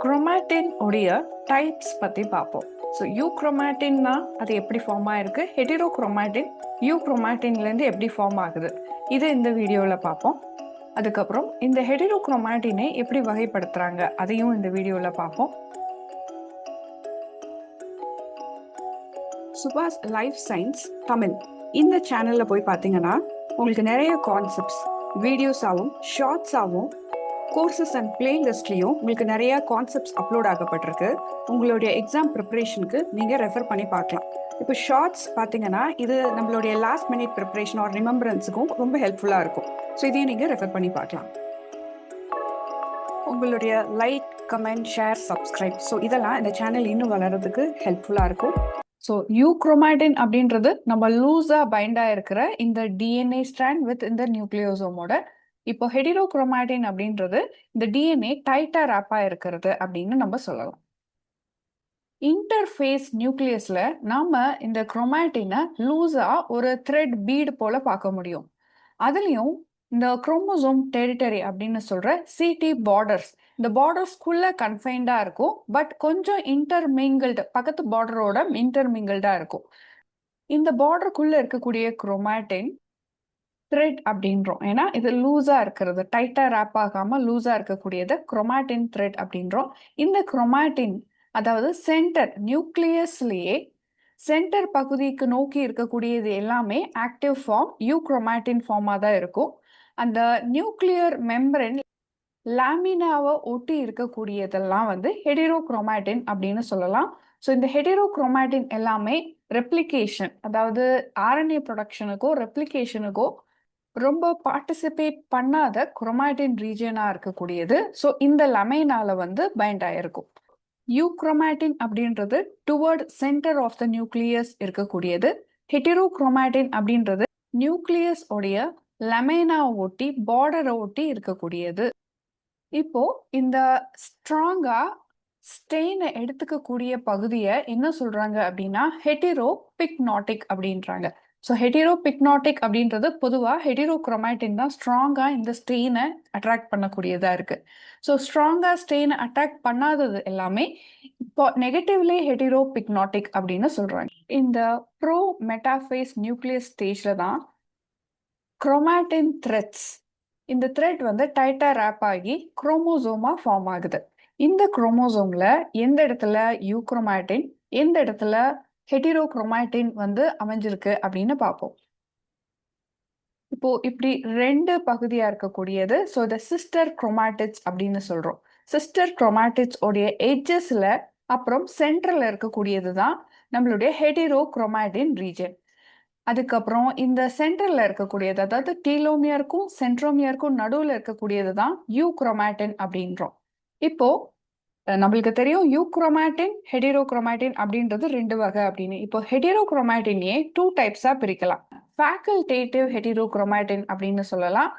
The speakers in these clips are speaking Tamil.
குரோமாட்டின் உடைய டைப்ஸ் பற்றி பார்ப்போம். ஸோ யூக்ரோமாட்டின்னா அது எப்படி ஃபார்ம் ஆயிருக்கு, ஹெட்டிரோக்ரோமாட்டின் யூக்ரோமாட்டின்லேருந்து எப்படி ஃபார்ம் ஆகுது, இது இந்த வீடியோவில் பார்ப்போம். அதுக்கப்புறம் இந்த ஹெட்டிரோக்ரோமாட்டினை எப்படி வகைப்படுத்துகிறாங்க அதையும் இந்த வீடியோவில் பார்ப்போம். சுபாஷ் லைஃப் சயின்ஸ் தமிழ் இந்த சேனலில் போய் பார்த்தீங்கன்னா உங்களுக்கு நிறைய கான்செப்ட்ஸ் வீடியோஸாகவும் ஷார்ட்ஸாகவும் கோர்சஸ் அண்ட் பிளேலிஸ்ட்லையும் உங்களுக்கு நிறைய கான்செப்ட்ஸ் அப்லோட் ஆகப்பட்டிருக்கு. உங்களுடைய எக்ஸாம் ப்ரிப்பரேஷனுக்கு நீங்கள் ரெஃபர் பண்ணி பார்க்கலாம். இப்போ ஷார்ட்ஸ் பார்த்தீங்கன்னா இது நம்மளுடைய லாஸ்ட் மினிட் ப்ரிப்பரேஷன் ஆர் ரிமெம்பரன்ஸுக்கும் ரொம்ப ஹெல்ப்ஃபுல்லாக இருக்கும். ஸோ இதையும் நீங்கள் ரெஃபர் பண்ணி பார்க்கலாம். உங்களுடைய like, comment, share, subscribe so இதெல்லாம் இந்த சேனல் இன்னும் வளர்கிறதுக்கு ஹெல்ப்ஃபுல்லாக இருக்கும். ஸோ யூக்ரோமாட்டின் அப்படின்றது நம்ம லூஸாக பைண்டாக இருக்கிற இந்த டிஎன்ஏ ஸ்ட்ராண்ட் வித் இந்த நியூக்ளியோசோமோட. இப்போ ஹெட்டிரோக்ரோமாட்டின் அப்படின்றது இந்த டிஎன்ஏ டைட்டா ராப்பா இருக்கிறது அப்படின்னு நம்ம சொல்லலாம். இன்டர்ஃபேஸ் நியூக்ளியஸ்ல நாம இந்த குரோமாட்டினை லூஸா ஒரு த்ரெட் பீடு போல பார்க்க முடியும். அதுலயும் இந்த குரோமோசோம் டெரிட்டரி அப்படின்னு சொல்ற சிடி பார்டர்ஸ், இந்த பார்டர்ஸ்குள்ள கன்ஃபைன்டா இருக்கும். பட் கொஞ்சம் இன்டர்மிங்கிள்டு, பக்கத்து பார்டரோட இன்டர்மிங்கிள்டா இருக்கும். இந்த பார்டருக்குள்ள இருக்கக்கூடிய குரோமாட்டின் த்ரெட் அப்படின்றோம். ஏன்னா இது லூஸா இருக்கிறது, டைட்டா ரேப் ஆகாம லூஸா இருக்கக்கூடியது குரோமாட்டின் த்ரெட் அப்படின்றோம். இந்த குரோமாட்டின் அதாவது சென்டர் நியூக்ளியஸ்லயே சென்டர் பகுதிக்கு நோக்கி இருக்கக்கூடியது எல்லாமே ஆக்டிவ் ஃபார்ம் யூக்ரோமாட்டின் ஃபார்மாக தான் இருக்கும். அந்த நியூக்ளியர் மெம்பரன் லாமினாவை ஒட்டி இருக்கக்கூடியதெல்லாம் வந்து ஹெட்டிரோக்ரோமாட்டின் அப்படின்னு சொல்லலாம். ஸோ இந்த ஹெட்டிரோக்ரோமாட்டின் எல்லாமே ரெப்ளிகேஷன், அதாவது ஆர்என்ஏ ப்ரொடக்ஷனுக்கோ ரெப்ளிகேஷனுக்கோ ரொம்ப பார்ட்டிசிபேட் பண்ணாத குரோமாட்டின் ரீஜனாக இருக்கக்கூடியது. ஸோ இந்த லமைனால வந்து பைண்ட் ஆயிருக்கும். யூக்ரோமாட்டின் அப்படின்றது toward centre of the nucleus இருக்கக்கூடியது. ஹெட்டிரோக்ரோமாட்டின் அப்படின்றது நியூக்ளியஸ் உடைய லமைனா ஒட்டி பார்டரை ஒட்டி இருக்கக்கூடியது. இப்போ இந்த ஸ்ட்ராங்கா ஸ்டெயினை எடுத்துக்கக்கூடிய பகுதியை என்ன சொல்றாங்க அப்படின்னா ஹெட்டிரோபிக்னாட்டிக் அப்படின்றாங்க. ஸோ ஹெட்டிரோபிக்னாட்டிக் அப்படின்றது பொதுவாக ஹெட்டிரோக்ரோமாட்டின் தான் ஸ்ட்ராங்காக இந்த ஸ்டெயினை அட்ராக்ட் பண்ணக்கூடியதாக இருக்குது. ஸோ ஸ்ட்ராங்காக ஸ்டெயினை அட்ராக்ட் பண்ணாதது எல்லாமே இப்போ நெகட்டிவ்லி ஹெட்டிரோபிக்னாட்டிக் அப்படின்னு சொல்கிறாங்க. இந்த ப்ரோ மெட்டாஃபேஸ் நியூக்ளியஸ் ஸ்டேஜில் தான் குரோமாட்டின் த்ரெட்ஸ், இந்த த்ரெட் வந்து டைட்டா ரேப் ஆகி குரோமோசோமா ஃபார்ம் ஆகுது. இந்த குரோமோசோம்ல எந்த இடத்துல யூக்ரோமாட்டின், எந்த இடத்துல ஹெட்டிரோக்ரோமாட்டின் வந்து அமைஞ்சிருக்கு அப்படின்னு பார்ப்போம். இப்போ இப்படி ரெண்டு பகுதியா இருக்கக்கூடியது ஸோ த சிஸ்டர் குரோமாட்டிட்ஸ் அப்படின்னு சொல்றோம். சிஸ்டர் குரோமாட்டிட்ஸ் உடைய எட்ஜஸ்ல அப்புறம் சென்டர்ல இருக்கக்கூடியது தான் நம்மளுடைய ஹெட்டிரோக்ரோமாட்டின் ரீஜன். அதுக்கப்புறம் இந்த சென்டர்ல இருக்கக்கூடியது, அதாவது டீலோமியருக்கும் சென்ட்ரோமியருக்கும் நடுவில் இருக்கக்கூடியது தான் யூக்ரோமாட்டின் அப்படின்றோம். இப்போ நம்மளுக்கு தெரியும் யூக்ரோமாட்டின் ஹெட்டிரோக்ரோமாட்டின் அப்படின்றது ரெண்டு வகை அப்படின்னு. இப்போ ஹெட்டிரோக்ரோமாட்டினையே 2 டைப்ஸா பிரிக்கலாம். ஃபேக்கல்டேட்டிவ் ஹெட்டிரோக்ரோமாட்டின் அப்படின்னு சொல்லலாம்.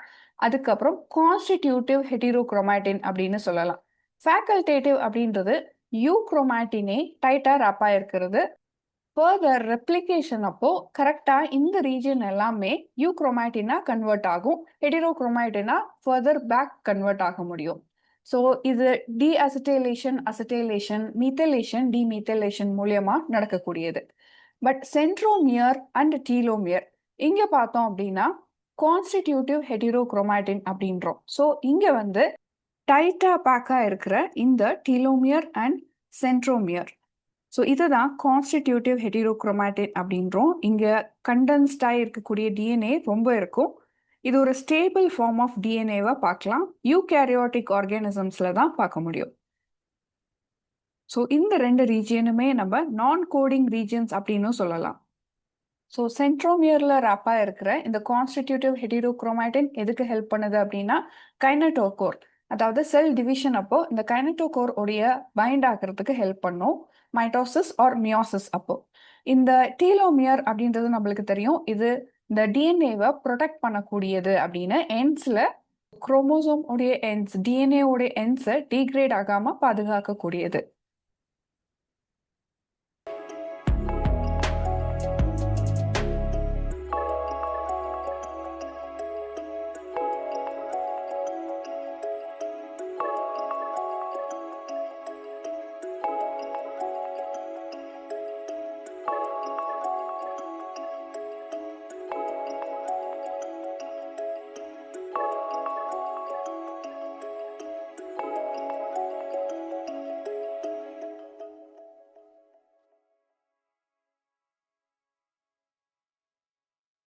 அதுக்கப்புறம் கான்ஸ்டிடியூட்டிவ் ஹெட்டிரோக்ரோமாட்டின் அப்படின்னு சொல்லலாம். ஃபேக்கல்டேட்டிவ் அப்படின்றது யூக்ரோமாட்டினே டைட்டா ரேப்பா இருக்கிறது. ஃபர்தர் ரெப்ளிகேஷன் அப்போ கரெக்டா இந்த ரீஜன் எல்லாமே யூக்ரோமாட்டினா கன்வெர்ட் ஆகும், ஹெட்டிரோக்ரோமாட்டினா ஃபர்தர் பேக் கன்வெர்ட் ஆக முடியும். ஸோ இது டிஅசிட்டைலேஷன், அசிட்டைலேஷன், மீத்தலேஷன், டிமீத்தலேஷன் மூலியமா நடக்கக்கூடியது. பட் சென்ட்ரோமியர் அண்ட் டீலோமியர் இங்க பார்த்தோம் அப்படின்னா கான்ஸ்டிடியூட்டிவ் ஹெட்டிரோக்ரோமாட்டின் அப்படின்றோம். ஸோ இங்க வந்து டைட்டா பேக்கா இருக்கிற இந்த டீலோமியர் அண்ட் சென்ட்ரோமியர், ஸோ இதுதான் கான்ஸ்டிடியூட்டிவ் ஹெட்டிரோக்ரோமாட்டின் அப்படின்றோம். இங்க கண்டென்ஸ்டாக இருக்கக்கூடிய டிஎன்ஏ ரொம்ப இருக்கும். இது ஒரு ஸ்டேபிள் ஃபார்ம் ஆஃப் டிஎன்ஏவா பார்க்கலாம். யூகேரியோட்டிக் ஆர்கானிசம்ஸ்ல தான் பார்க்க முடியும். ஸோ இந்த ரெண்டு ரீஜியனுமே நம்ம நான் கோடிங் ரீஜன்ஸ் அப்படின்னு சொல்லலாம். ஸோ சென்ட்ரோமியர்ல ரேப்பா இருக்கிற இந்த கான்ஸ்டிடியூட்டிவ் ஹெட்டிரோக்ரோமாட்டின் எதுக்கு ஹெல்ப் பண்ணுது அப்படின்னா கைனட்டோகோர், அதாவது செல் டிவிஷன் அப்போ இந்த கைனட்டோகோர் உடைய பைண்ட் ஆகிறதுக்கு ஹெல்ப் பண்ணும், மைட்டோசிஸ் ஆர் மியோசிஸ் அப்போ. இந்த டீலோமியர் அப்படின்றது நம்மளுக்கு தெரியும், இது இந்த டிஎன்ஏவை ப்ரொடெக்ட் பண்ணக்கூடியது அப்படின்னு. எண்ட்ஸ்ல குரோமோசோம் உடைய எண்ட்ஸ், டிஎன்ஏ உடைய எண்ட்ஸை டீக்ரேட் ஆகாம பாதுகாக்கக்கூடியது.